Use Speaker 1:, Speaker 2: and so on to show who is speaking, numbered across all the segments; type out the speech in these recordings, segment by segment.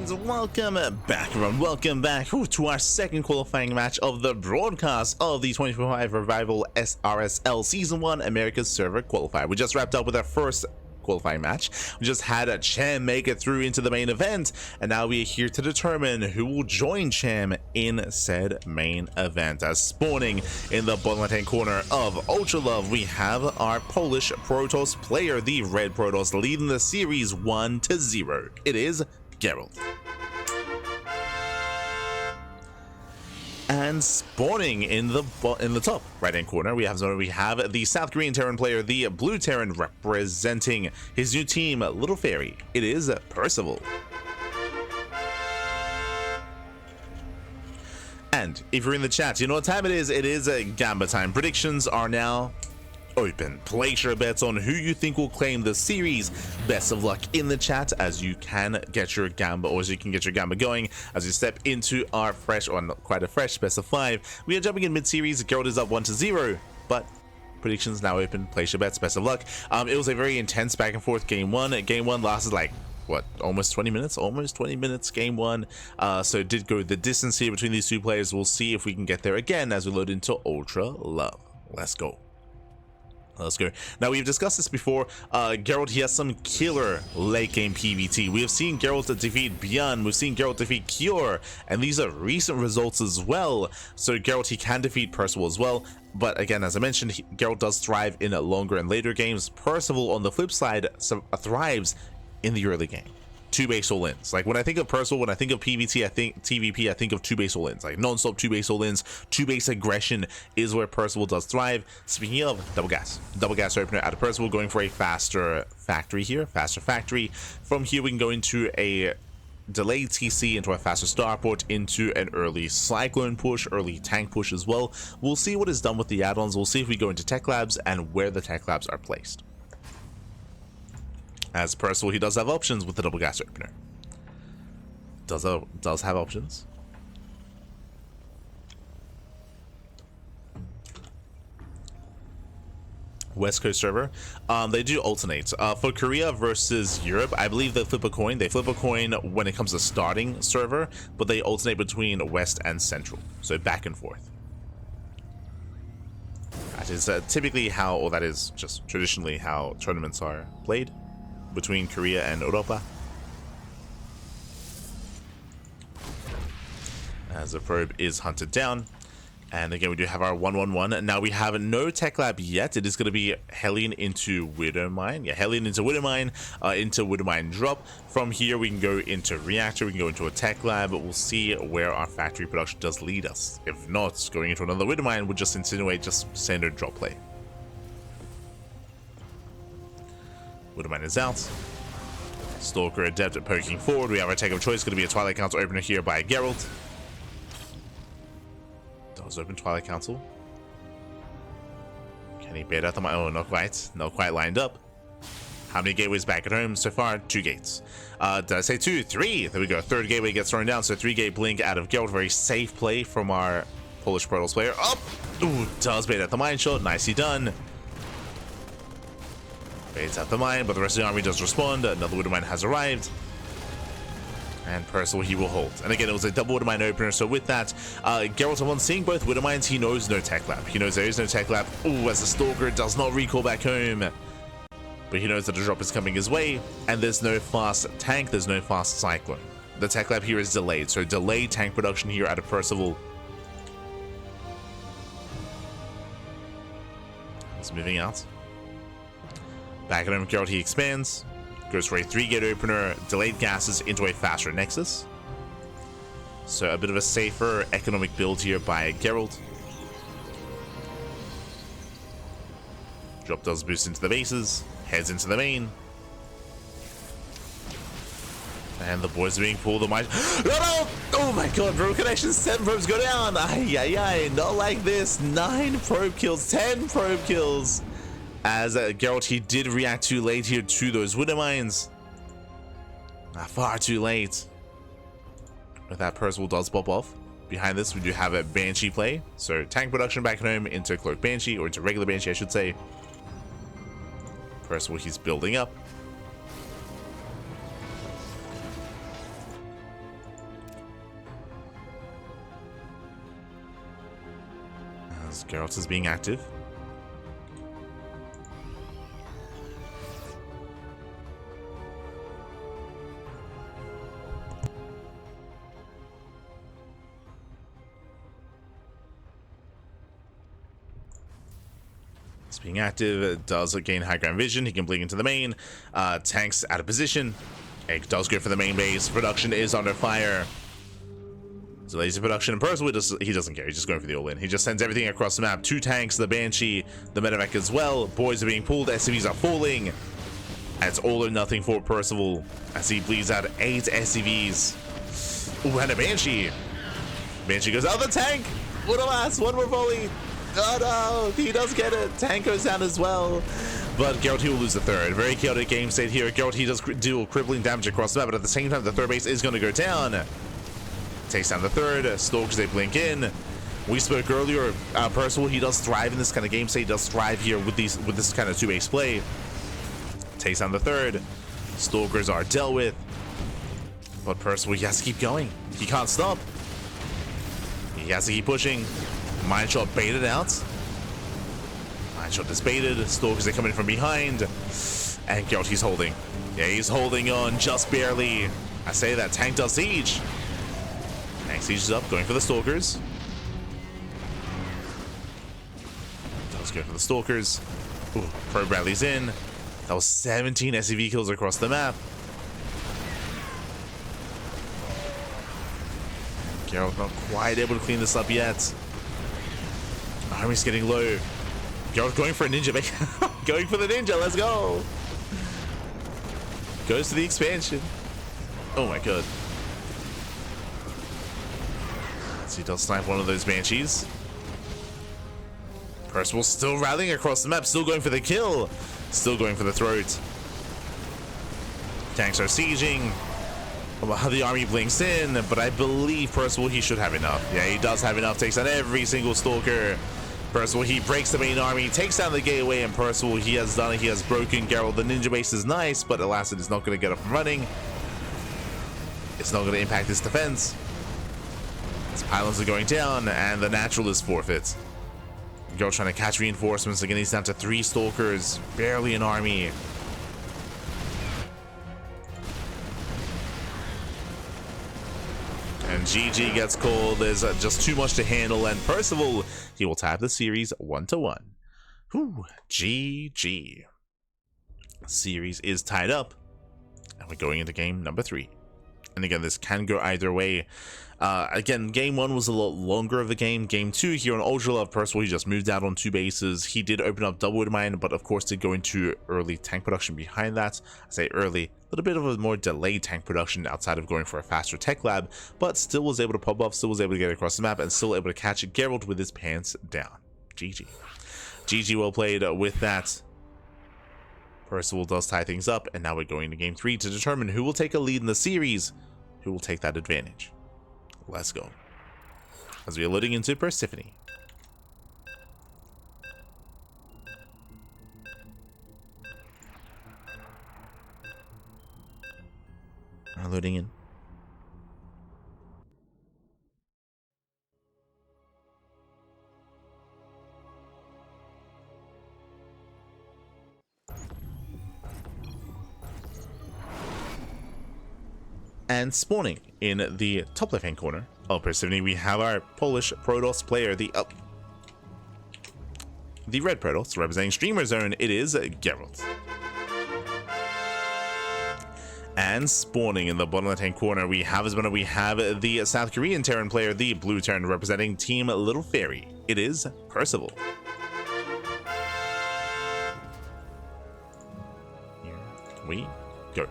Speaker 1: And welcome back, everyone. Welcome back to our second qualifying match of the broadcast of the 2025 Revival RSL Season 1 America's Server Qualifier. We just wrapped up with our first qualifying match. We just had a Cham make it through into the main event, and now we are here to determine who will join Cham in said main event. As spawning in the bottom left-hand corner of Ultra Love, we have our Polish Protoss player, the Red Protoss, leading the series 1-0. It is Gerald. And spawning in the top right-hand corner, we have the South Korean Terran player, the Blue Terran, representing his new team, Little Fairy. It is Percival. And if you're in the chat, you know what time it is. It is Gamba time. Predictions are now open. Place your bets on who you think will claim the series. Best of luck in the chat as you can get your Gamba, or as you can get your Gamba going as you step into our fresh, or not quite a fresh, best of 5. We are jumping in mid-series. Gerald is up 1-0, but predictions now open. Place your bets. Best of luck. It was a very intense back and forth game one. Game one lasted like what, almost 20 minutes? Almost 20 minutes, game one. So it did go the distance here between these two players. We'll see if we can get there again as we load into Ultra Love. Let's go. Let's go. Now, we've discussed this before. Gerald, he has some killer late game PvT. We have seen Gerald defeat Bjorn. We've seen Gerald defeat Cure. And these are recent results as well. So Gerald, he can defeat Percival as well. But again, as I mentioned, Gerald does thrive in longer and later games. Percival, on the flip side, thrives in the early game. 2 base all-ins. Like, when I think of Percival, when I think of PvT, I think TVP, I think of 2 base all-ins. Like, non-stop 2 base all-ins, 2 base aggression is where Percival does thrive. Speaking of double gas opener out of Percival, going for a faster factory here. Faster factory. From here, we can go into a delayed TC, into a faster starport, into an early cyclone push, early tank push as well. We'll see what is done with the add-ons. We'll see if we go into tech labs and where the tech labs are placed. As Percival, he does have options with the double gas opener. Does have options. West Coast server. They do alternate. For Korea versus Europe, I believe they flip a coin. They flip a coin when it comes to starting server, but they alternate between West and Central. So back and forth. That is typically how, or that is just traditionally how tournaments are played between Korea and Europa. As the probe is hunted down. And again, we do have our 1-1-1. Now we have no tech lab yet. It is going to be Hellion into Widowmine. Yeah, Hellion into Widowmine, into Widowmine drop. From here, we can go into Reactor. We can go into a tech lab. But we'll see where our factory production does lead us. If not, going into another Widowmine would just insinuate just standard drop play. Widowmine is out. Stalker adept at poking forward. We have our tech of choice. Going to be a Twilight Council opener here by Gerald. Does open Twilight Council. Can he bait out the mine? Oh, not quite. Not quite lined up. How many gateways back at home so far? 2 gates. Did I say 2? 3. There we go. 3rd gateway gets thrown down. So 3-gate blink out of Gerald. Very safe play from our Polish Protoss player. Up. Ooh, does bait out the mine shot. Nicely done. Baits out the mine, but the rest of the army does respond. Another Widowmine has arrived. And Percival, he will hold. And again, it was a double Widowmine opener. So with that, Geralt, upon seeing both Widowmines, he knows no tech lab. He knows there is no tech lab. Ooh, as the Stalker does not recall back home. But he knows that a drop is coming his way. And there's no fast tank. There's no fast cyclone. The tech lab here is delayed. So delayed tank production here out of Percival. He's moving out. Back at home, Gerald, he expands. Goes for a 3-gate opener, delayed gases into a faster Nexus. So a bit of a safer economic build here by Gerald. Drop does boost into the bases, heads into the main. And the boys are being pulled on my... No! Oh my god, bro, connection, 7 probes go down. Ay, not like this. 9 probe kills, 10 probe kills. As Geralt, he did react too late here to those Widowmines. Far too late. But that Percival does pop off. Behind this, we do have a Banshee play. So tank production back at home into Cloak Banshee, or into regular Banshee, I should say. Percival, he's building up. Gerald is being active. Being active, it does gain high ground vision. He can blink into the main. Tanks out of position. Egg does go for the main base. Production is under fire. So lazy production, and Percival he doesn't care. He's just going for the all-in. He just sends everything across the map. 2 tanks, the Banshee, the medevac as well. Boys are being pulled. SCVs are falling. And it's all or nothing for Percival as he bleeds out 8 SCVs. Ooh, and a Banshee. Banshee goes out of the tank. What a last. One more volley. Oh no, he does get it. Tank goes down as well. But Gerald, he will lose the third. Very chaotic game state here. Gerald, he does deal crippling damage across the map, but at the same time, the third base is going to go down. Takes down the third. Stalkers, they blink in. We spoke earlier, Percival, he does thrive in this kind of game state. He does thrive here with this kind of 2-base play. Takes down the third. Stalkers are dealt with. But Percival, he has to keep going. He can't stop. He has to keep pushing. Mine shot baited out. Mine shot is baited. Stalkers are coming from behind. And Gerald, he's holding. Yeah, he's holding on just barely. I say that tank does siege. Tank sieges up, going for the Stalkers. Does go for the Stalkers. Ooh, Pro Bradley's in. That was 17 SCV kills across the map. Gerald not quite able to clean this up yet. Army's getting low. Gerald going for a ninja. Going for the ninja. Let's go. Goes to the expansion. Oh my god. So he does snipe one of those Banshees. Percival still rallying across the map. Still going for the kill. Still going for the throat. Tanks are sieging. The army blinks in, but I believe Percival, he should have enough. Yeah, he does have enough. Takes out every single Stalker. Percival, he breaks the main army, takes down the gateway, and Percival, he has done it. He has broken Gerald. The ninja base is nice, but alas, it is not going to get up and running. It's not going to impact his defense. His pylons are going down, and the natural is forfeit. Gerald trying to catch reinforcements. Again, he's down to 3 Stalkers. Barely an army. And GG gets called. There's just too much to handle, and Percival, he will tie the series 1-1. Whew, GG. Series is tied up, and we're going into game number 3. And again, this can go either way. Again, game 1 was a lot longer of a game. Game 2 here on Ultra Love, Percival, he just moved out on 2 bases. He did open up double wood mine, but of course did go into early tank production behind that. I say early, a little bit of a more delayed tank production outside of going for a faster tech lab, but still was able to pop off, still was able to get across the map, and still able to catch Gerald with his pants down. GG. GG, well played with that. Percival does tie things up, and now we're going to game 3 to determine who will take a lead in the series, who will take that advantage. Let's go. As we are loading into Persephone. We're loading in. And spawning in the top left hand corner of Persephone, we have our Polish Protoss player, the red Protoss representing Streamer Zone. It is Gerald. And spawning in the bottom left hand corner, we have the South Korean Terran player, the blue Terran representing Team Little Fairy. It is Percival. Here we go.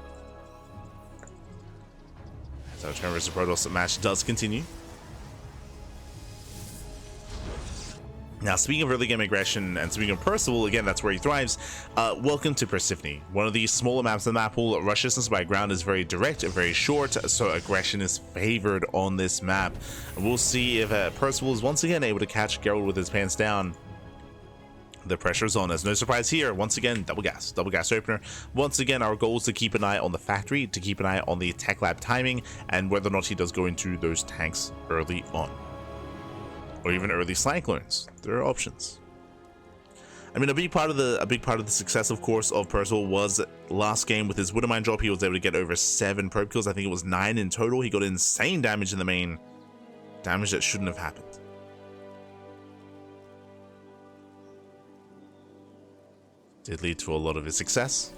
Speaker 1: So Terran vs Protoss match does continue. Now, speaking of early game aggression and speaking of Percival, again, that's where he thrives. Welcome to Persephone, one of the smaller maps in the map pool. Rush distance by ground is very direct, very short, so aggression is favored on this map. We'll see if Percival is once again able to catch Gerald with his pants down. The pressure's on. There's no surprise here. Once again, double gas opener. Once again, our goal is to keep an eye on the factory, to keep an eye on the tech lab timing, and whether or not he does go into those tanks early on. or even early cyclones. There are options. I mean, a big part of the success, of course, of Percival was last game with his Widowmine drop. He was able to get over 7 probe kills. I think it was 9 in total. He got insane damage in the main, damage that shouldn't have happened. Did lead to a lot of his success.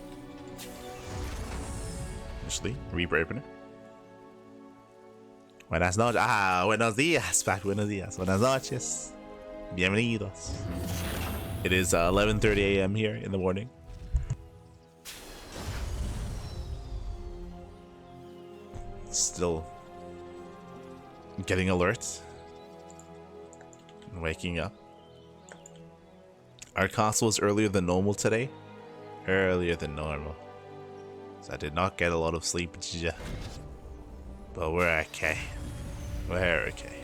Speaker 1: Initially, Reaper opener. Buenas noches. Ah, buenos días. Back, buenos días. Buenas noches. Bienvenidos. It is 11:30 a.m. here in the morning. Still getting alert and waking up. Our castle was earlier than normal today. Earlier than normal. So I did not get a lot of sleep. But we're okay. We're okay.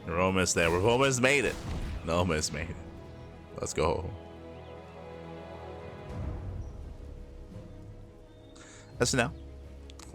Speaker 1: We're almost there. We've almost made it. Almost made it. Let's go. As of now,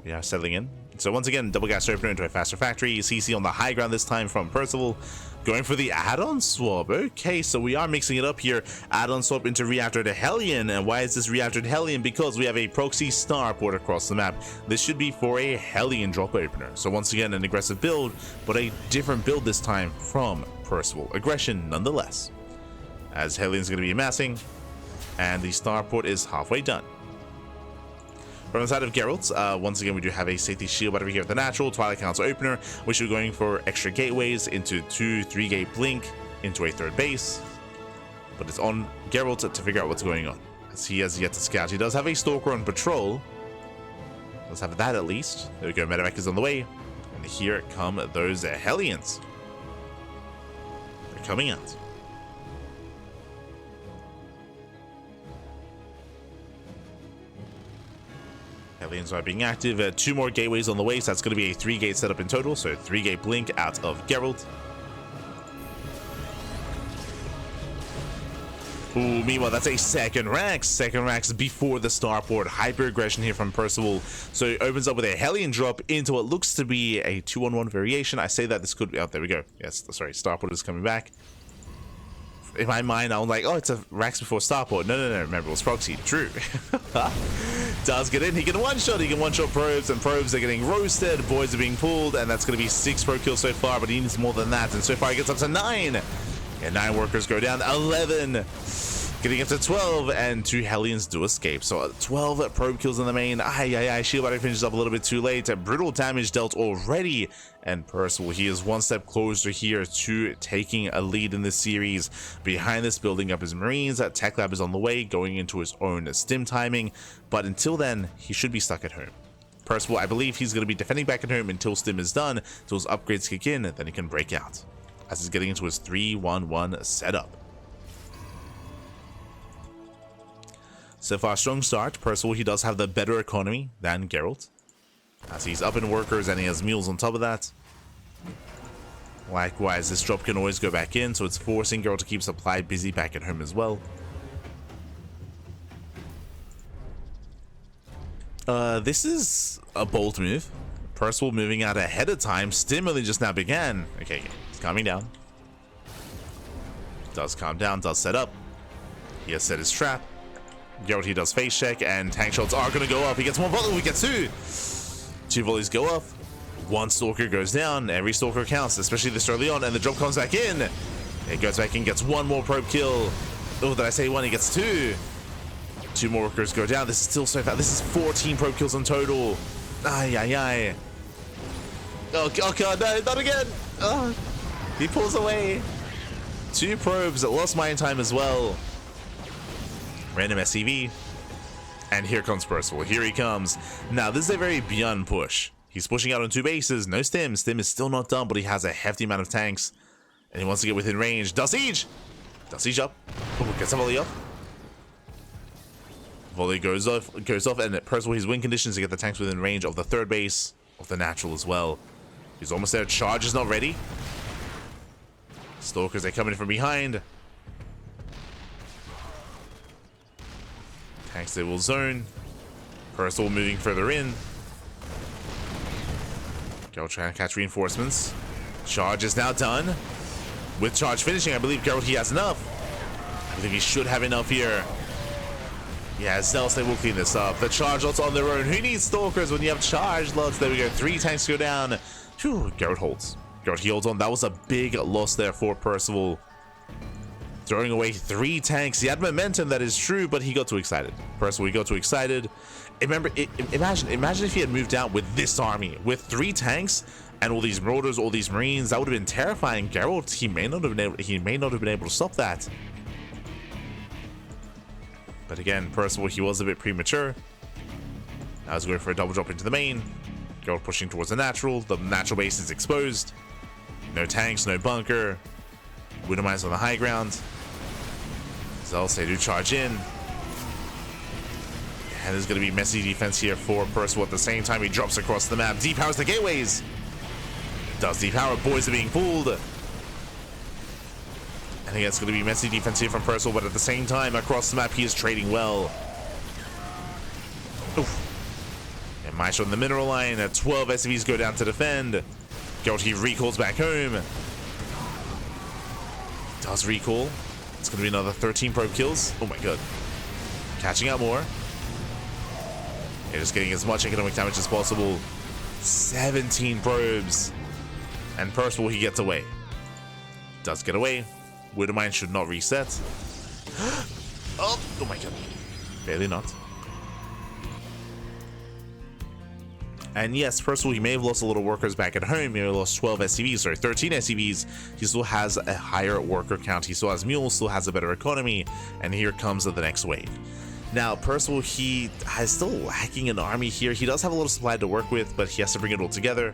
Speaker 1: we are settling in. So once again, double gas opener into a faster factory. CC on the high ground this time from Percival. Going for the add-on swap. Okay, so we are mixing it up here. Add-on swap into reactor to Hellion. And why is this reactor to Hellion? Because we have a proxy starport across the map. This should be for a Hellion drop opener. So once again, an aggressive build, but a different build this time from Percival. Aggression nonetheless. As Hellion's going to be amassing, and the starport is halfway done. From the side of Gerald, once again, we do have a safety shield battery here at the natural. Twilight Council opener, which we're going for extra gateways into 2 3-gate blink into a 3rd base. But it's on Gerald to figure out what's going on, as he has yet to scout. He does have a Stalker on patrol. Let's have that at least. There we go, medevac is on the way. And here come those Hellions. They're coming out. Hellions are being active. 2 more gateways on the way, so that's going to be a 3-gate setup in total. So 3-gate blink out of Gerald. Ooh, meanwhile, that's a second Rax. Second Rax before the starport. Hyper aggression here from Percival. So it opens up with a Hellion drop into what looks to be a 2-on-1 variation. I say that this could be... Oh, there we go. Yes, sorry, starport is coming back. In my mind, I'm like, oh, it's a Rax before starport. No, remember, it was proxy. True. Does get in. He can one-shot. He can one-shot probes, and probes are getting roasted. Boys are being pulled, and that's going to be 6 probe kills so far, but he needs more than that, and so far he gets up to 9. And 9 workers go down. 11. Getting up to 12, and 2 Hellions do escape. So 12 probe kills in the main. Shield battery finishes up a little bit too late. Brutal damage dealt already. And Percival, he is 1 step closer here to taking a lead in this series. Behind this, building up his Marines. Tech Lab is on the way, going into his own stim timing. But until then, he should be stuck at home. Percival, I believe he's going to be defending back at home until stim is done. Until his upgrades kick in, then he can break out. As he's getting into his 3-1-1 setup. So far, strong start. Percival, he does have the better economy than Gerald, as he's up in workers and he has mules on top of that. Likewise, this drop can always go back in, so it's forcing Gerald to keep supply busy back at home as well. This is a bold move. Percival moving out ahead of time. Stim only just now began. Okay, it's calming down. Does calm down, does set up. He has set his trap. Gerald, he does face check, and tank shots are going to go up. He gets 1 volley, we get 2. 2 volleys go off. 1 stalker goes down. Every stalker counts, especially this early on, and the drop comes back in. It goes back in, gets 1 more probe kill. Oh, did I say 1? He gets 2. 2 more workers go down. This is still so fast. This is 14 probe kills in total. Oh god, no, not again. Oh, he pulls away. 2 probes, lost mine time as well. Random SCV. And here comes Percival. Here he comes. Now, this is a very beyond push. He's pushing out on 2 bases. No stim. Stim is still not done, but he has a hefty amount of tanks. And he wants to get within range. Does siege! Does siege up. Oh, gets a volley up. Volley goes off, and Percival, his win conditions to get the tanks within range of the 3rd base, of the natural as well. He's almost there. Charge is not ready. Stalkers, they're coming from behind. Tanks, they will zone. Percival moving further in. Gerald trying to catch reinforcements. Charge is now done. With charge finishing, I believe Gerald, he has enough. I believe he should have enough here. Yeah, Zealous, they will clean this up. The charge lots on their own. Who needs stalkers when you have charge lots? There we go. 3 tanks go down. Phew, Gerald holds. Gerald, he holds on. That was a big loss there for Percival. Throwing away 3 tanks. He had momentum, that is true, but he got too excited. Percival, he got too excited. Remember, imagine if he had moved out with this army, with 3 tanks and all these marauders, all these marines. That would have been terrifying. Gerald, he may not have been able to stop that. But again, Percival, he was a bit premature. Now he's going for a double drop into the main. Gerald pushing towards the natural. The natural base is exposed. No tanks, no bunker. Widow mines on the high ground. Zealous, they do charge in. And there's going to be messy defense here for Percival. At the same time, he drops across the map. Depowers the gateways. Does depower. Boys are being pulled. I think it's going to be messy defense here from Percival, but at the same time, across the map, he is trading well. Oof. And Maestro on the mineral line. 12 SCVs go down to defend. Gerald, he recalls back home. Does recall. It's going to be another 13 probe kills. Oh my god. Catching up more. Yeah, just getting as much economic damage as possible. 17 probes. And Percival, he gets away. Does get away. Widow mine should not reset. Oh my god. Barely not. And yes, Percival, he may have lost a little workers back at home. He may have lost 12 SCVs, sorry, 13 SCVs. He still has a higher worker count. He still has mules, still has a better economy. And here comes the next wave. Now, Percival, he is still lacking an army here. He does have a little supply to work with, but he has to bring it all together.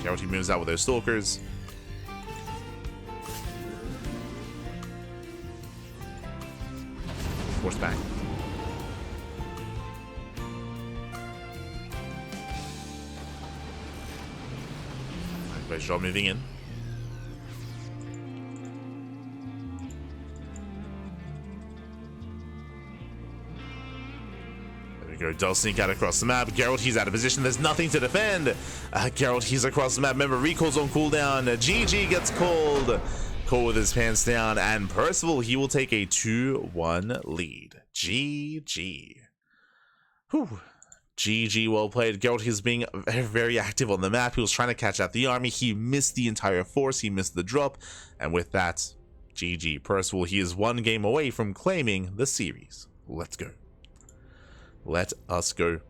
Speaker 1: Gerald, he moves out with those stalkers. Force back. Great job moving in. There we go. Does sneak out across the map. Gerald, he's out of position. There's nothing to defend. Gerald, he's across the map. Remember, recall's on cooldown. GG gets called. Cole with his pants down. And Percival, he will take a 2-1 lead. GG. Whew. GG, well played. Gerald, he's being very active on the map. He was trying to catch out the army. He missed the entire force. He missed the drop. And with that, GG. Percival, he is 1 game away from claiming the series. Let's go. Let us go.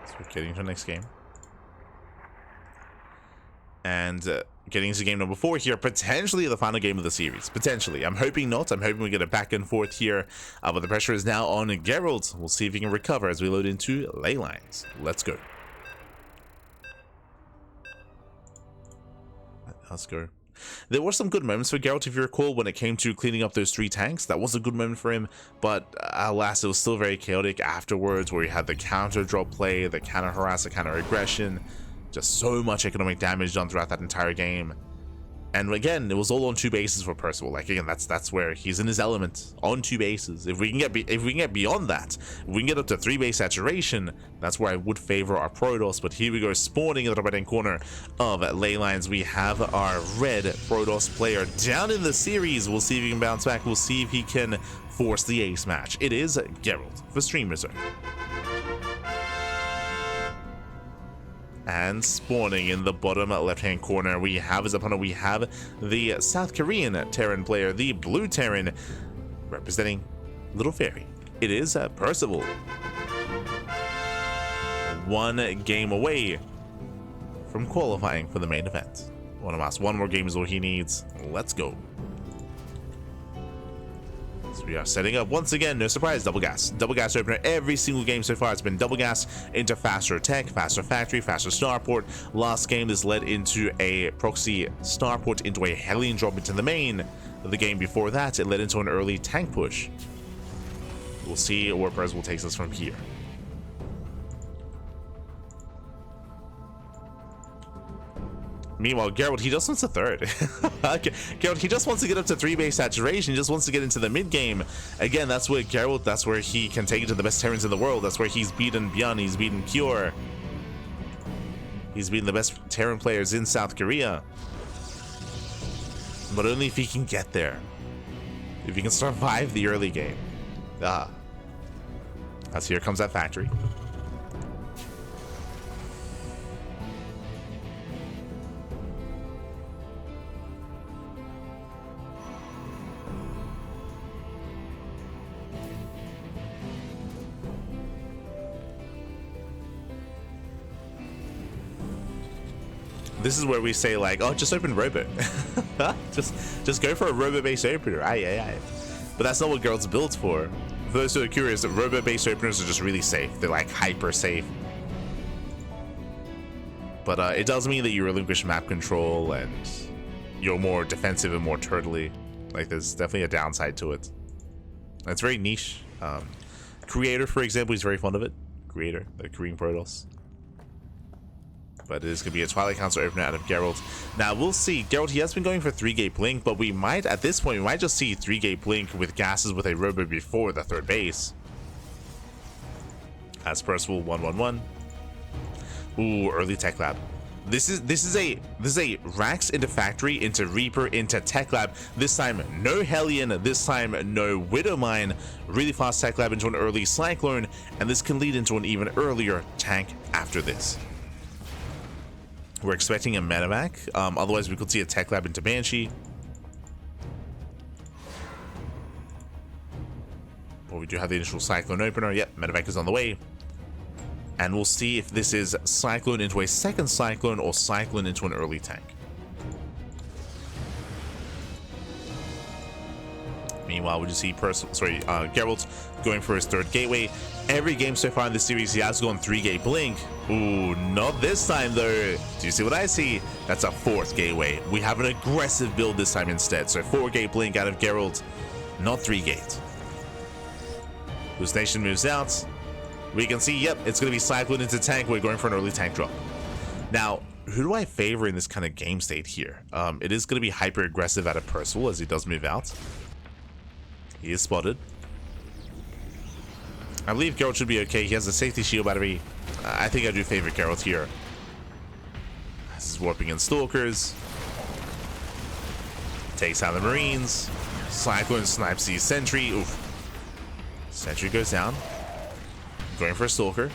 Speaker 1: So we're getting to the next game. And getting into game number 4 here, potentially the final game of the series. Potentially. I'm hoping not. I'm hoping we get a back and forth here. But the pressure is now on Gerald. We'll see if he can recover as we load into ley lines. Let's go. Let's go. There were some good moments for Gerald, if you recall, when it came to cleaning up those 3 tanks. That was a good moment for him, but alas, it was still very chaotic afterwards, where he had the counter drop play, the counter harass, the counter aggression. Just so much economic damage done throughout that entire game. And again, it was all on 2 bases for Percival. Like, again, that's where he's in his element, on 2 bases. If we can get beyond that, if we can get up to 3 base saturation, that's where I would favor our Protoss. But here we go, spawning in the right hand corner of ley lines. We have our red Protoss player down in the series. We'll see if he can bounce back. We'll see if he can force the ace match. It is Gerald for Stream Reserve. And spawning in the bottom left-hand corner, we have his opponent. We have the South Korean Terran player, the blue Terran, representing Little Fairy. It is Percival. 1 game away from qualifying for the main event. One more game is all he needs. Let's go. So we are setting up once again, no surprise, double gas opener. Every single game so far it's been double gas into faster tech, faster factory, faster starport. Last game this led into a proxy starport into a Hellion drop into the main. the game before that, it led into an early tank push. We'll see where Percival takes us from here. Meanwhile, Gerald, he just wants a third. Gerald, he just wants to get up to 3-base saturation. He just wants to get into the mid game. Again, that's where Gerald, that's where he can take it to the best Terrans in the world. That's where he's beaten Byeon, he's beaten Pure. He's beaten the best Terran players in South Korea. But only if he can get there. If he can survive the early game. As here comes that factory. This is where we say like, oh, just open Robo. just go for a Robo-based opener. Aye. But that's not what Gerald's built for. For those who are curious, Robo-based openers are just really safe. They're like hyper safe. But it does mean that you relinquish map control and you're more defensive and more turtly. Like there's definitely a downside to it. It's very niche. Creator, for example, he's very fond of it. Creator, the Korean Protoss. But it is going to be a Twilight Council opener out of Gerald. Now, we'll see. Gerald, he has been going for 3-gate blink, but we might, at this point, we might just see 3-gate blink with gases with a Robo before the third base. As Percival 1-1-1. Ooh, early Tech Lab. This is a Rax into Factory, into Reaper, into Tech Lab. This time, no Hellion. This time, no Widowmine. Really fast Tech Lab into an early Cyclone, and this can lead into an even earlier tank after this. We're expecting a medevac. Otherwise, we could see a Tech Lab into Banshee. But we do have the initial Cyclone opener. Yep, medevac is on the way. And we'll see if this is Cyclone into a second Cyclone or Cyclone into an early tank. Meanwhile, we just see Gerald going for his third gateway. Every game so far in this series, he has gone 3-gate blink. Ooh, not this time though. Do you see what I see? That's a 4th gateway. We have an aggressive build this time instead. So 4-gate blink out of Gerald, not 3-gate. Whose Nation moves out. We can see, yep, it's going to be Cyclone into tank. We're going for an early tank drop. Now, who do I favor in this kind of game state here? It is going to be hyper aggressive out of Percival as he does move out. He is spotted. I believe Gerald should be okay. He has a safety shield battery. I think I do favor Gerald here. This is warping in Stalkers. Takes out the Marines. Cyclone snipes the Sentry. Oof. Sentry goes down. Going for a Stalker.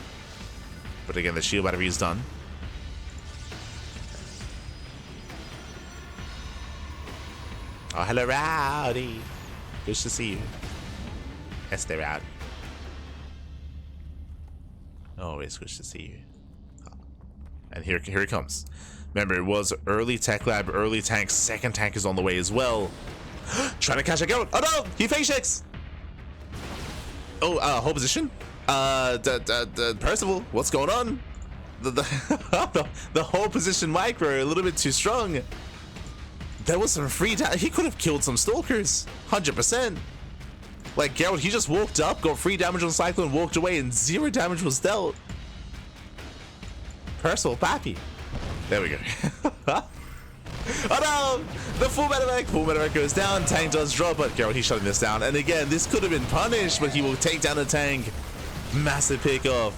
Speaker 1: But again, the shield battery is done. Oh, hello, Rowdy. Good to see you. Yes, they're out. Always good to see you. And here it comes. Remember, it was early Tech Lab, early tank, second tank is on the way as well. Trying to catch a Gerald. Oh no! He face checks! Oh, hold position? Percival, what's going on? The whole position micro, a little bit too strong. There was some free damage. He could have killed some Stalkers. 100%. Like, Gerald, he just walked up, got free damage on Cyclone, walked away, and 0 damage was dealt. Percival, pappy. There we go. Oh no! The full medevac goes down. Tank does drop, but Gerald, he's shutting this down. And again, this could have been punished, but he will take down the tank. Massive pickoff.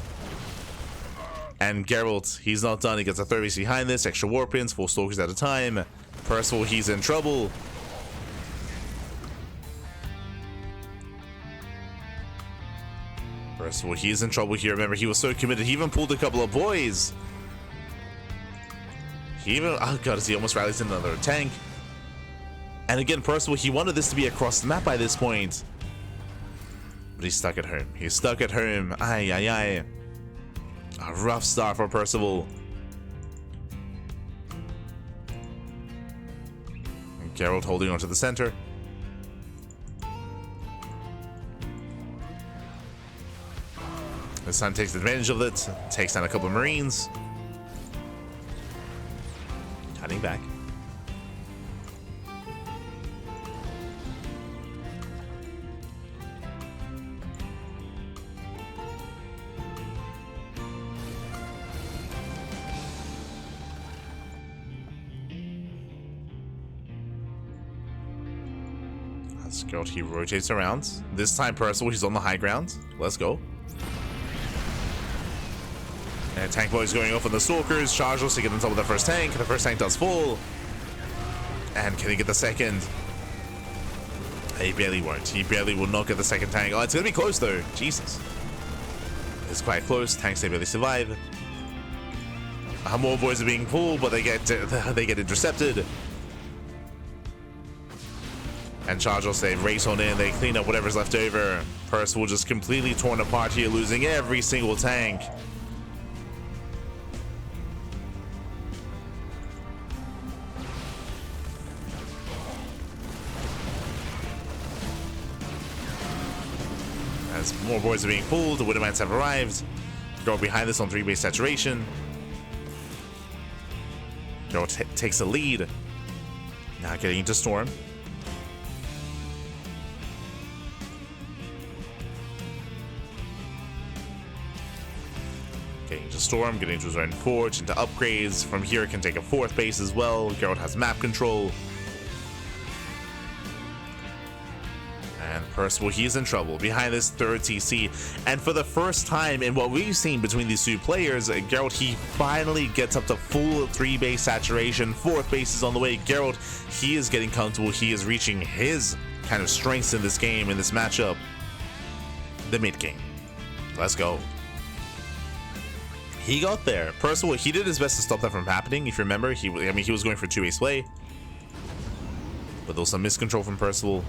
Speaker 1: And Gerald, he's not done. He gets a third base behind this. Extra warp ins, 4 Stalkers at a time. Percival, he's in trouble. Percival, he's in trouble here. Remember, he was so committed. He even pulled a couple of boys. He even, oh god, he almost rallies in another tank. And again, Percival, he wanted this to be across the map by this point. But he's stuck at home. He's stuck at home. Aye, aye, aye. A rough start for Percival. And Gerald holding on to the center. This time takes advantage of it. Takes down a couple of Marines. Cutting back. As Gerald, he rotates around. This time Percival, he's on the high ground. Let's go. And tank boy's going off on the stalkers. Charge to get on top of the first tank. The first tank does fall. And can he get the second? He barely won't. He barely will not get the second tank. Oh, it's gonna be close though. Jesus. It's quite close. Tanks, they barely survive. More boys are being pulled, but they get intercepted. And Chargers, they race on in, they clean up whatever's left over. Percival just completely torn apart here, losing every single tank. As more boys are being pulled, the Widowmans have arrived. Go behind this on 3-base saturation. Gerald takes the lead. Now getting into Storm. Getting into Storm, getting into his own forge, into upgrades. From here, it can take a 4th base as well. Gerald has map control. And Percival, he's in trouble behind this 3rd TC. And for the first time in what we've seen between these two players, Gerald, he finally gets up to full 3-base saturation. 4th base is on the way. Gerald, he is getting comfortable. He is reaching his kind of strengths in this game, in this matchup. The mid game. Let's go. He got there. Percival, he did his best to stop that from happening. If you remember, he was going for 2-base play. But there was some miscontrol from Percival.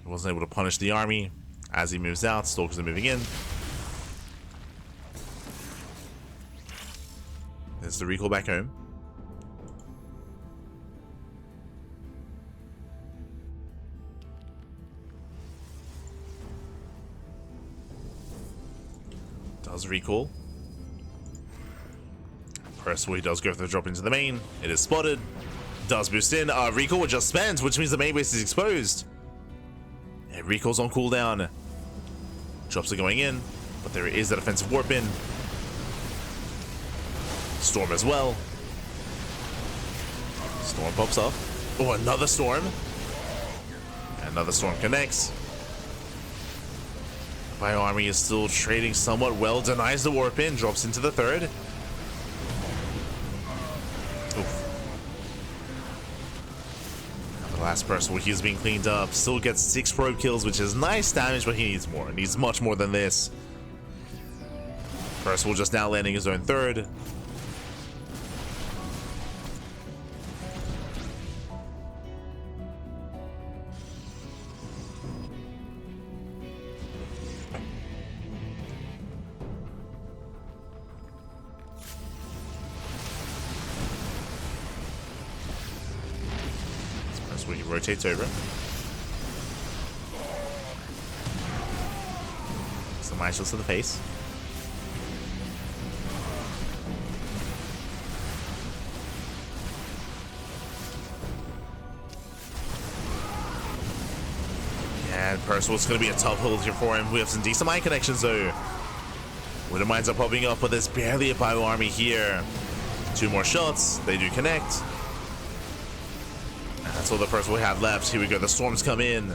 Speaker 1: Wasn't able to punish the army. As he moves out, Stalkers are moving in. There's the recall back home. Does recall. Percival, he does go for the drop into the main. It is spotted. Does boost in. Recall just spent, which means the main base is exposed. And recall's on cooldown. Drops are going in, but there is a defensive warp in. Storm as well. Storm pops up. Oh, another storm. Another storm connects. Bio Army is still trading somewhat well. Denies the warp in. Drops into the 3rd. Last person, he's being cleaned up. Still gets 6 probe kills, which is nice damage, but he needs more. He needs much more than this. Percival just now landing his own 3rd. Where he rotates over. Some ice shields to the face. And Percival's going to be a tough hold here for him. We have some decent mine connections though. Widow mines are popping up, but there's barely a bio army here. 2 more shots. They do connect. That's all the Percival we have left. Here we go. The storms come in.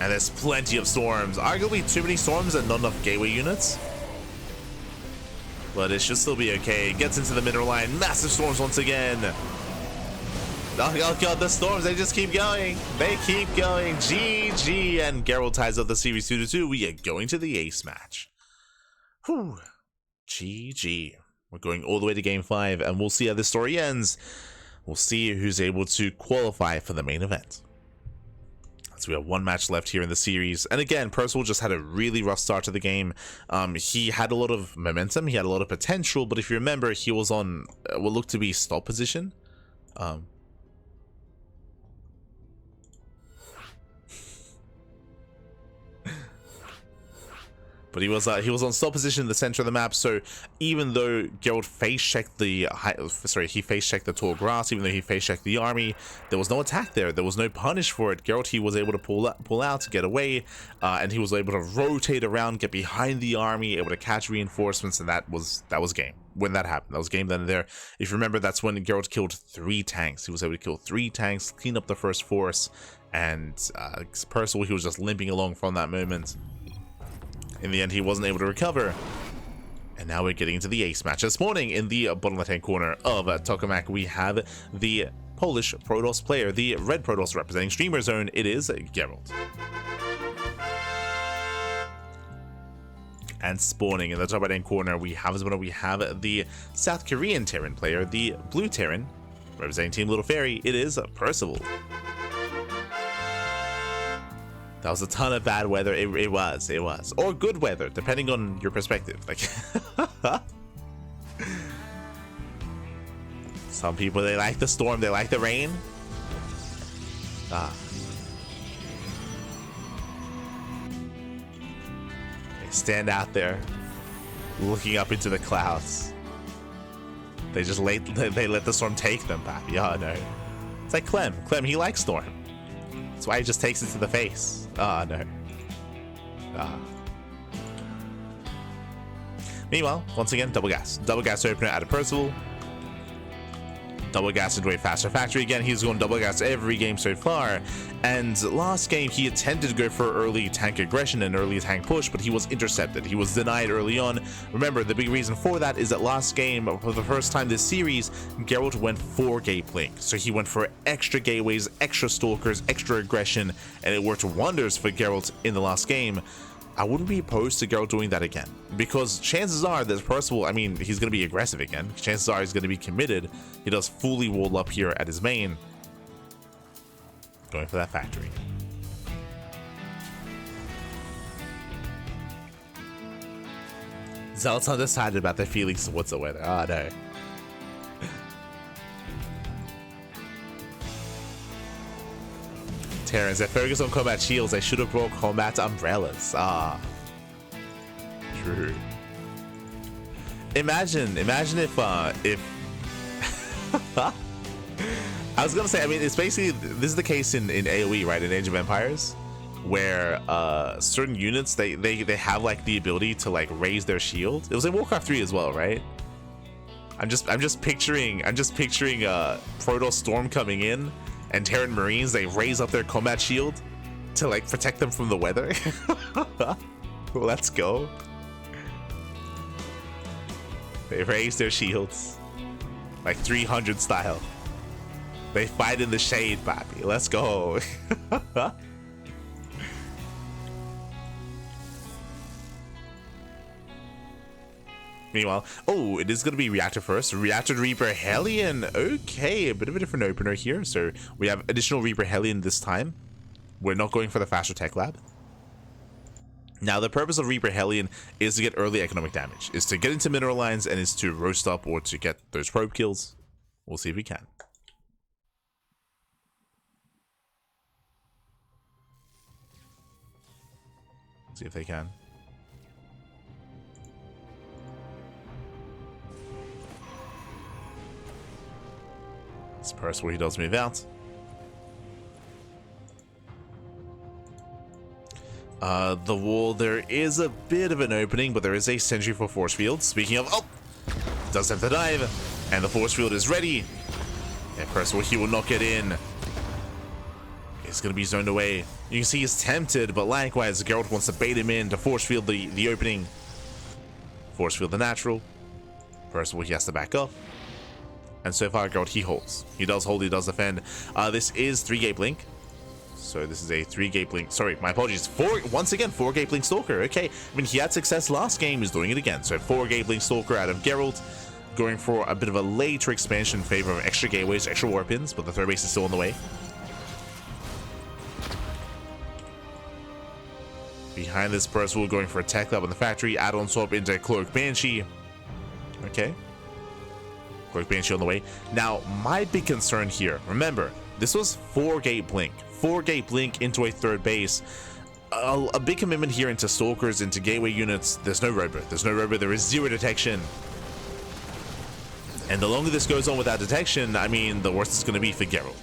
Speaker 1: And there's plenty of storms. Arguably too many storms and not enough gateway units. But it should still be okay. Gets into the middle line. Massive storms once again. Oh god, the storms, they just keep going. They keep going. GG. And Gerald ties up the series 2-2. We are going to the ace match. Whew. GG. We're going all the way to game 5. And we'll see how this story ends. We'll see who's able to qualify for the main event. So we have 1 match left here in the series. And again, Percival just had a really rough start to the game. He had a lot of momentum. He had a lot of potential. But if you remember, he was on what looked to be stop position. But he was on stall position in the center of the map, so even though Gerald face checked the tall grass, even though he face checked the army, there was no attack there. There was no punish for it. Gerald, he was able to pull out, get away, and he was able to rotate around, get behind the army, able to catch reinforcements, and that was game. When that happened, that was game then and there. If you remember, that's when Gerald killed 3 tanks. He was able to kill 3 tanks, clean up the first force, and Percival, he was just limping along from that moment. In the end, he wasn't able to recover. And now we're getting into the ace match. This morning, in the bottom left-hand corner of Tokamak, we have the Polish Protoss player, the red Protoss representing Streamer Zone. It is Gerald. And spawning in the top right-hand corner, we have the South Korean Terran player, the blue Terran, representing Team Little Fairy. It is Percival. That was a ton of bad weather. It was. Or good weather, depending on your perspective. Like, some people, they like the storm, they like the rain. They stand out there, looking up into the clouds. They just let the storm take them, papi. Oh no. It's like Clem. Clem, he likes storm. That's why he just takes it to the face. Oh no. Meanwhile, once again, double gas opener out of Percival. Double gas into a faster factory again. He's going double gas every game so far. And last game, he attempted to go for early tank aggression and early tank push, but he was intercepted. He was denied early on. Remember, the big reason for that is that last game, for the first time this series, Gerald went 4 gate blink. So he went for extra gateways, extra stalkers, extra aggression, and it worked wonders for Gerald in the last game. I wouldn't be opposed to Gerald doing that again, because chances are that Percival, I mean, he's going to be aggressive again. Chances are he's going to be committed. He does fully wall up here at his main. Going for that factory. Zealot's undecided about their feelings towards the weather. Oh no. Terrans, they focus on combat shields. They should have brought combat umbrellas. Ah, true. Imagine if I was gonna say, I mean, it's basically, this is the case in AoE, right? In Age of Empires, where certain units they have like the ability to like raise their shield. It was in Warcraft 3 as well, right? I'm just picturing Protoss Storm coming in, and Terran Marines, they raise up their combat shield to like protect them from the weather. Let's go. They raise their shields like 300 style. They fight in the shade, papi. Let's go. Meanwhile, oh, it is going to be Reactor first. Reactor Reaper Hellion. Okay, a bit of a different opener here. So we have additional Reaper Hellion this time. We're not going for the faster tech lab. Now, the purpose of Reaper Hellion is to get early economic damage, is to get into mineral lines, and is to roast up or to get those probe kills. We'll see if we can. See if they can. This Percival, he does move out. The wall, there is a bit of an opening, but there is a sentry for force field. Speaking of, oh, does have to dive, and the force field is ready. And Percival, he will not get in. It's going to be zoned away. You can see he's tempted, but likewise, Gerald wants to bait him in to force field the opening. Force field the natural. Percival, he has to back up. And so far, Gerald, he holds. He does hold, he does defend. This is 3-gate blink. So this is a 3-gate blink. Sorry, my apologies. Once again, 4-gate blink stalker. Okay, I mean, he had success last game. He's doing it again. So 4-gate blink stalker out of Gerald. Going for a bit of a later expansion in favor of extra gateways, extra warp pins, but the third base is still on the way. Behind this, Percival going for a tech lab on the factory. Add-on swap into Cloak Banshee. Okay. Cloak Banshee on the way. Now, my big concern here, remember, this was 4-gate blink. 4-gate blink into a third base. a big commitment here into stalkers, into gateway units. There's no robo. There's no robo. There is zero detection. And the longer this goes on without detection, I mean, the worse it's going to be for Gerald.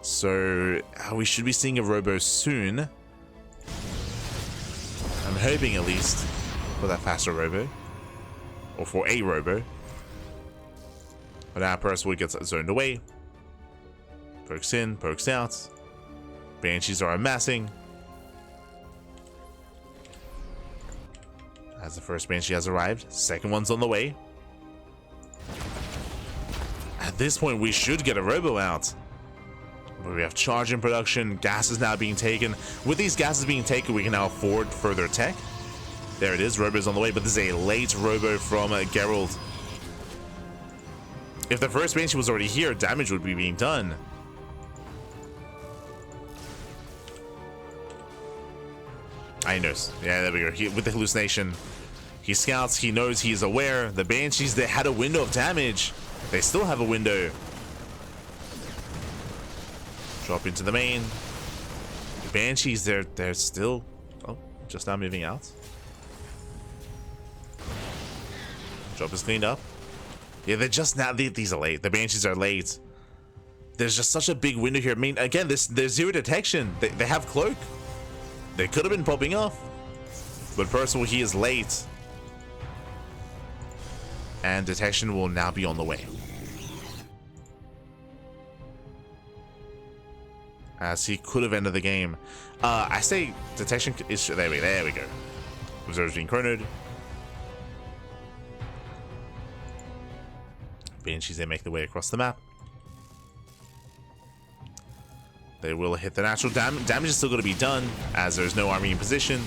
Speaker 1: So we should be seeing a robo soon. I'm hoping at least for that faster robo. Or for a robo. But now Percival gets zoned away. Pokes in, pokes out. Banshees are amassing. As the first Banshee has arrived, second one's on the way. At this point, we should get a robo out. But we have charge in production. Gas is now being taken. With these gases being taken, we can now afford further tech. There it is. Robo's on the way, but this is a late robo from Gerald. If the first Banshee was already here, damage would be being done. I knows. Yeah, there we go. With the hallucination, he scouts. He knows. He's aware. The Banshees, they had a window of damage. They still have a window. Drop into the main. The Banshees, they're still, oh, just now moving out. Job is cleaned up. Yeah, they're just now. These are late. The Banshees are late. There's just such a big window here. I mean, again, there's zero detection. They have cloak. They could have been popping off, but Percival, he is late, and detection will now be on the way. As he could have ended the game. I say detection is there. We go. Reserves being chronoed. Banshees, they make their way across the map. They will hit the natural damage. Damage is still going to be done as there's no army in position.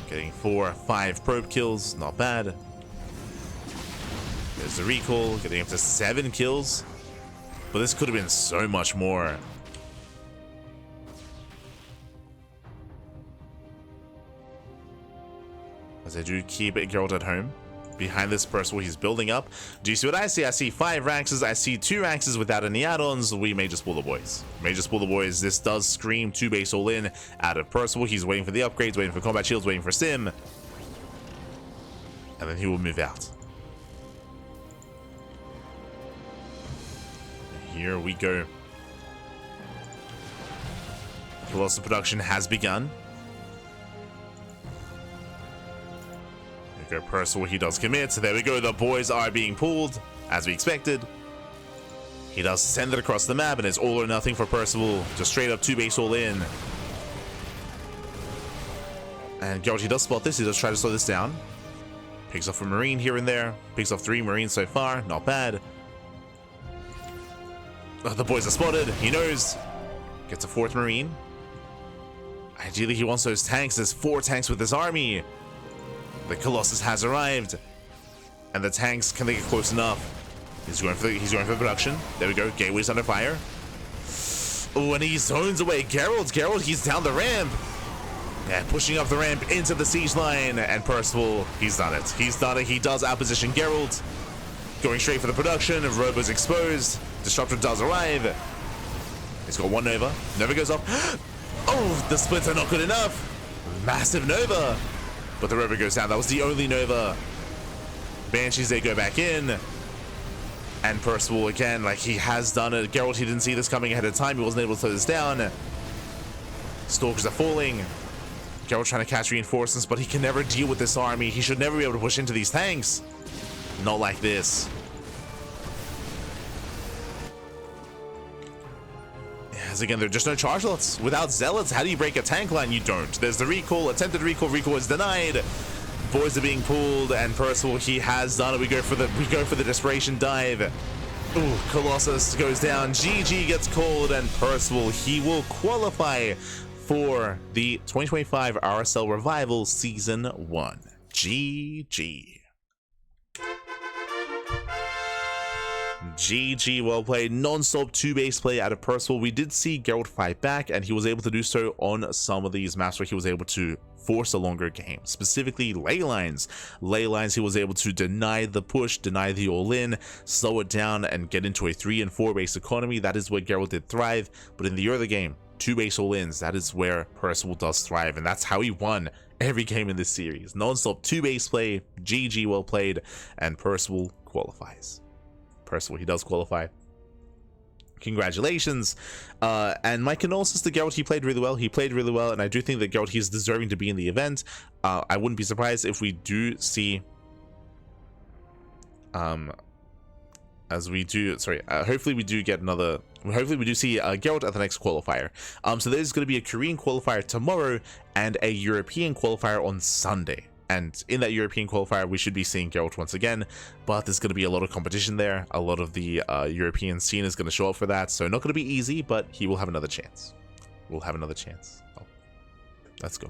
Speaker 1: Getting 4 or 5 probe kills, not bad. There's the recall, getting up to 7 kills. But this could have been so much more. As they do keep Gerald at home. Behind this Percival, he's building up. Do you see what I see? I see 5 ranks. I see 2 ranks without any add-ons. We may just pull the boys. This does scream 2 base all in out of Percival. He's waiting for the upgrades, waiting for combat shields, waiting for sim. And then he will move out. Here we go. Colossus production has begun. There we go, Percival, he does commit. So there we go, the boys are being pulled, as we expected. He does send it across the map, and it's all or nothing for Percival. Just straight up 2 base all in. And Gerald, he does spot this. He does try to slow this down. Picks off a Marine here and there. Picks off 3 Marines so far. Not bad. Oh, the boys are spotted. He knows. Gets a 4th Marine. Ideally, he wants those tanks. There's 4 tanks with this army. The Colossus has arrived. And the tanks, can they get close enough? He's going for the production. There we go. Gateway's under fire. Oh, and he zones away. Gerald, he's down the ramp. Yeah, pushing up the ramp into the siege line. And Percival, he's done it. He does outposition Gerald. Going straight for the production. Robo's exposed. Disruptor does arrive. He's got 1 Nova. Nova goes up. Oh, the splits are not good enough. Massive Nova. But the Robo goes down. That was the only Nova. Banshees, they go back in. And Percival, again, like he has done it. Gerald, he didn't see this coming ahead of time. He wasn't able to slow this down. Stalkers are falling. Gerald trying to catch reinforcements, but he can never deal with this army. He should never be able to push into these tanks. Not like this. As again, there are just no charge lots. Without zealots, how do you break a tank line? You don't. There's the recall, attempted recall. Recall is denied. Boys are being pulled, and Percival, he has done it. We go for the desperation dive. Ooh, Colossus goes down. GG gets called, and Percival, he will qualify for the 2025 RSL Revival Season 1. GG. GG, well played. Non-stop 2 base play out of Percival. We did see Gerald fight back, and he was able to do so on some of these maps where he was able to force a longer game, specifically ley lines. Ley lines, he was able to deny the push, deny the all-in, slow it down, and get into a 3 and 4 base economy. That is where Gerald did thrive, but in the early game, 2 base all-ins, that is where Percival does thrive, and that's how he won every game in this series. Non-stop 2 base play, GG, well played, and Percival qualifies. Percival, he does qualify. Congratulations, and my condolences to Gerald. He played really well. He played really well, and I do think that Gerald, he's deserving to be in the event. I wouldn't be surprised if we do see, hopefully we do get another. Hopefully we do see Gerald at the next qualifier. So there's going to be a Korean qualifier tomorrow and a European qualifier on Sunday. And in that European qualifier, we should be seeing Gerald once again, but there's going to be a lot of competition there. A lot of the European scene is going to show up for that, so not going to be easy, but he will have another chance. We'll have another chance. Oh, let's go.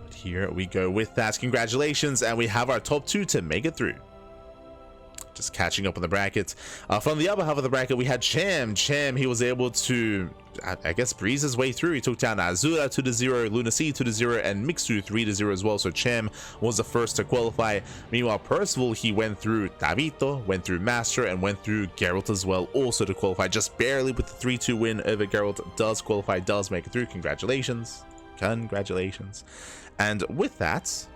Speaker 1: But here we go with that. Congratulations, and we have our top 2 to make it through. Just catching up on the brackets. From the upper half of the bracket, we had Cham. He was able to, I guess, breeze his way through. He took down Azura 2-0, Luna C 2-0, and Mixu 3-0 as well. So Cham was the first to qualify. Meanwhile, Percival, he went through Davito, went through Master, and went through Gerald as well, also to qualify. Just barely with the 3-2 win over Gerald. Does qualify, does make it through. Congratulations. Congratulations. And with that,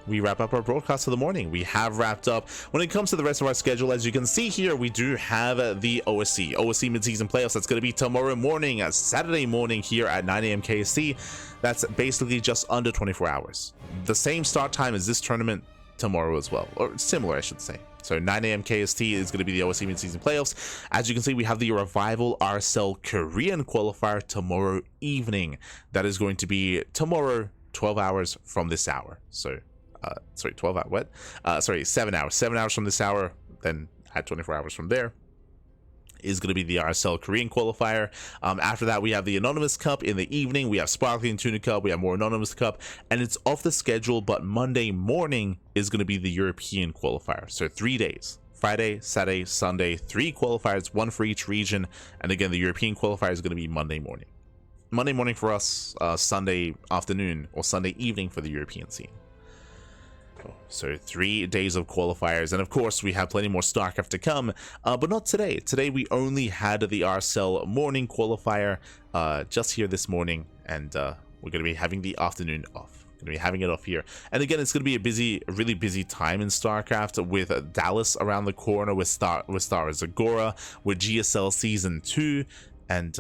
Speaker 1: we wrap up our broadcast for the morning. We have wrapped up. When it comes to the rest of our schedule, as you can see here, we do have the OSC mid-season playoffs. That's going to be tomorrow morning, Saturday morning here at 9 AM KST. That's basically just under 24 hours. The same start time as this tournament tomorrow as well, or similar, I should say. So 9 AM KST is going to be the OSC mid-season playoffs. As you can see, we have the Revival RSL Korean qualifier tomorrow evening. That is going to be tomorrow, 12 hours from this hour. So 12 hours, what? 7 hours. 7 hours from this hour, then at 24 hours from there is going to be the RSL Korean qualifier. After that, we have the Anonymous Cup in the evening. We have Sparkling Tuna Cup. We have more Anonymous Cup, and it's off the schedule, but Monday morning is going to be the European qualifier. So 3 days. Friday, Saturday, Sunday, 3 qualifiers, 1 for each region. And again, the European qualifier is going to be Monday morning. Monday morning for us, Sunday afternoon or Sunday evening for the European scene. So 3 days of qualifiers, and of course we have plenty more StarCraft to come, but not today. Today we only had the RSL morning qualifier just here this morning, and we're going to be having the afternoon off. Going to be having it off here, and again, it's going to be a really busy time in StarCraft with Dallas around the corner, with Star Zagora, with GSL Season 2, and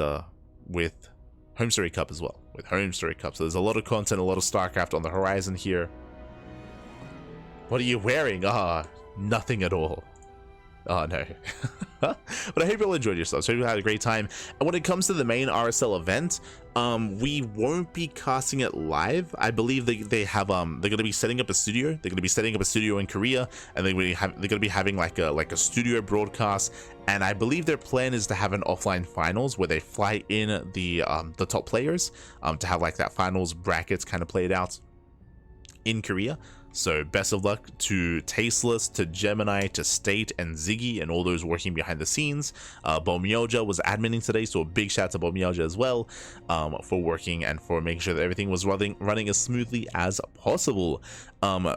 Speaker 1: with Home Story Cup as well. With Home Story Cup, so there's a lot of content, a lot of StarCraft on the horizon here. What are you wearing? Nothing at all. Oh, no. But I hope you all enjoyed yourselves. I hope you had a great time. And when it comes to the main RSL event, we won't be casting it live. I believe they have they're going to be setting up a studio. They're going to be setting up a studio in Korea, and they're going to be having like a studio broadcast. And I believe their plan is to have an offline finals where they fly in the top players to have like that finals brackets kind of played out in Korea. So best of luck to Tasteless, to Gemini, to State, and Ziggy, and all those working behind the scenes. Bomyoja was adminning today, so a big shout out to Bomyoja as well for working and for making sure that everything was running as smoothly as possible.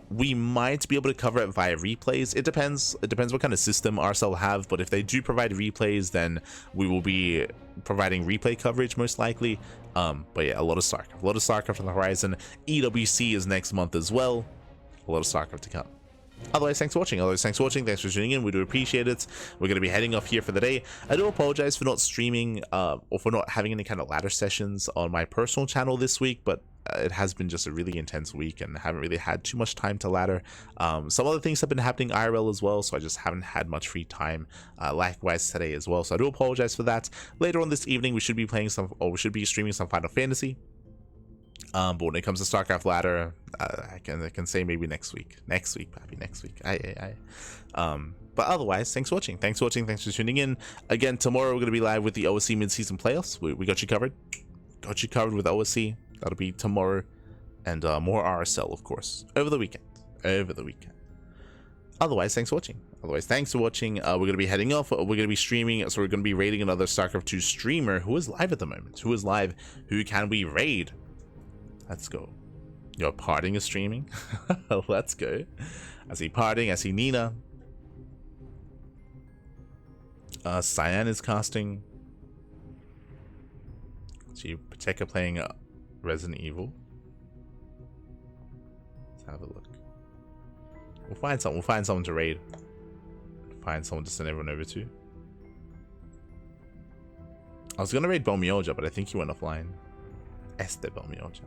Speaker 1: We might be able to cover it via replays. It depends what kind of system RSL have, but if they do provide replays, then we will be providing replay coverage most likely. But yeah, a lot of StarCraft on the horizon. EWC is next month as well. A lot of StarCraft to come. Otherwise, thanks for watching. Thanks for tuning in. We do appreciate it. We're going to be heading off here for the day. I do apologize for not streaming or for not having any kind of ladder sessions on my personal channel this week, but it has been just a really intense week and haven't really had too much time to ladder. Some other things have been happening IRL as well, so I just haven't had much free time. Likewise today as well, so I do apologize for that. Later on this evening, we should be streaming some Final Fantasy. But when it comes to StarCraft ladder, I can say maybe next week, papi, next week. But otherwise, thanks for watching. Thanks for tuning in. Again, tomorrow we're gonna be live with the OSC mid-season playoffs. We got you covered. Got you covered with OSC. That'll be tomorrow, and more RSL, of course, over the weekend. Otherwise, thanks for watching. We're going to be heading off. We're going to be streaming. So we're going to be raiding another StarCraft 2 streamer who is live at the moment. Who is live? Who can we raid? Let's go. Your parting is streaming. Let's go. I see parting. I see Nina. Cyan is casting. See Pateka playing Resident Evil. Let's have a look. We'll find someone. We'll find someone to raid. Find someone to send everyone over to. I was gonna raid Bomioja, but I think he went offline. Este Bomioja.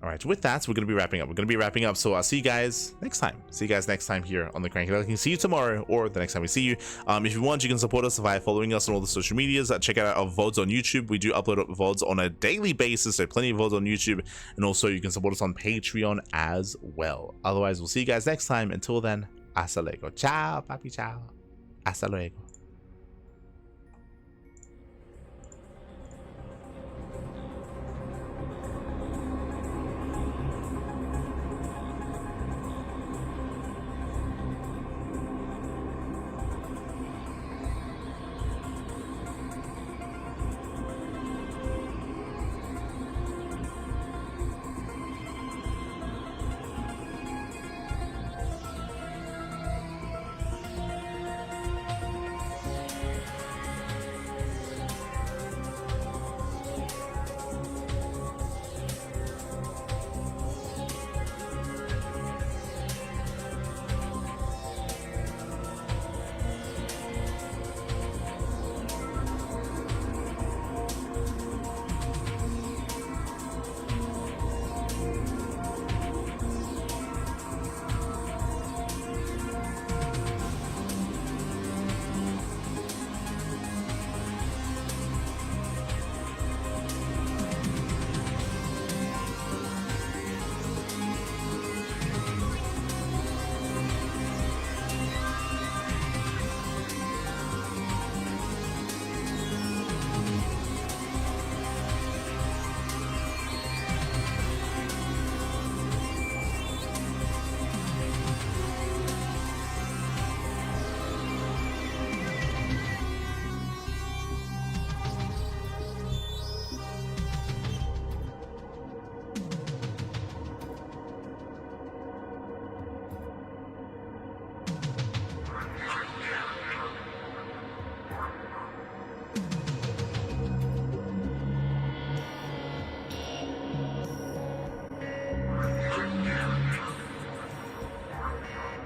Speaker 1: Alright, with that, we're going to be wrapping up. So I'll see you guys next time. Here on the CranKy. I can see you tomorrow or the next time we see you. If you want, you can support us by following us on all the social medias. Check out our VODs on YouTube. We do upload VODs on a daily basis, so plenty of VODs on YouTube. And also, you can support us on Patreon as well. Otherwise, we'll see you guys next time. Until then, hasta luego. Ciao, papi, ciao. Hasta luego.